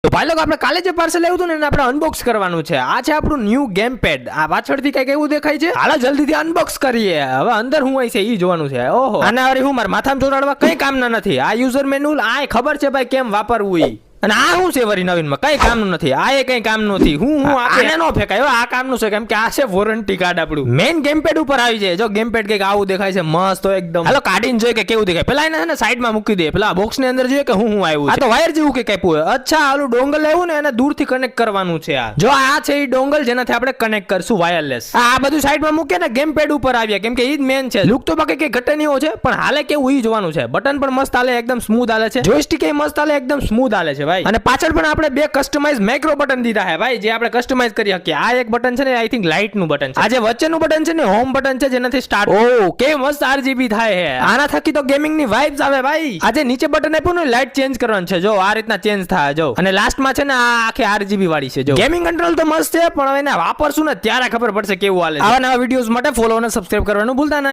તો ભાઈ લોકો આપણે કાલે જે પાર્સલ આવ્યું હતું ને એને આપણે અનબોક્સ કરવાનું છે. આ છે આપણું ન્યૂ ગેમ પેડ. આ પાછળથી કઈક એવું દેખાય છે. હાલો જલ્દીથી અનબોક્સ કરીએ. હવે અંદર શું હોય છે એ જોવાનું છે. ઓહો, આના વાળી હું મારા માથામાં ચોરાડવા કઈ કામના નથી. આ યુઝર મેન્યુઅલ આ ખબર છે ભાઈ કેમ વાપરવું ઈ. અને આ શું છે વરી નવીનમાં કઈ કામનું નથી. આ એ કઈ કામનું નથી. હું આને નો ફેંકાય. આ કામનું છે કેમ કે આ છે વોરંટી કાર્ડ આપણું. મેઇન ગેમ પેડ ઉપર આવી જાય. જો ગેમ પેડ કઈક આવું દેખાય છે મસ્ત એકદમ. હાલો કાઢીને જોઈએ કે કેવું દેખાય. પેલા એને છે ને સાઈડમાં મૂકી દે. પેલા બોક્સ ની અંદર જોઈએ કે હું આવ્યું. આ તો વાયર જેવું કે કાપ્યું. અચ્છા હાલું ડોંગલ લેવું ને એને દૂરથી કનેક્ટ કરવાનું છે. આ જો આ છે એ ડોંગલ જેનાથી આપણે કનેક્ટ કરશું વાયરલેસ. આ બધું સાઈડમાં મૂકે ને ગેમ પેડ ઉપર આવ્યા કેમ કે ઈ જ મેન છે. લુક તો બાકી કઈ ઘટે નહીં છે પણ હાલે કેવું ઈ જોવાનું છે. બટન પણ મસ્ત હાલે એકદમ સ્મૂથ હાલે છે. જોયસ્ટિક એ મસ્ત હાલે એકદમ સ્મૂથ હાલે છે ભાઈ. અને પાછળ પણ આપણે બે કસ્ટમાઇઝ માઇક્રો બટન દીધા છે ભાઈ જે આપણે કસ્ટમાઇઝ કરી શકીએ. આ એક બટન છે ને આઈ થિંક લાઇટ નું બટન છે. આ જે વચ્ચેનું બટન છે ને હોમ બટન છે જેનાથી સ્ટાર્ટ. ઓ કે મસ્ત RGB થાય છે. આના થકી તો ગેમિંગ ની વાઇબ્સ આવે ભાઈ. આ જે નીચે બટન આપ્યું ને લાઇટ ચેન્જ કરવાનું છે. જો આ રીતના ચેન્જ થાય જો. અને લાસ્ટમાં છે ને આ આખી RGB વાળી છે. જો ગેમિંગ કંટ્રોલ તો મસ્ત છે પણ હવે એને વાપરશું ને ત્યારે ખબર પડશે કેવું હાલે. આવા નવા વિડીયોઝ માટે ફોલો અને સબસ્ક્રાઇબ કરવાનું ભૂલતા નહીં.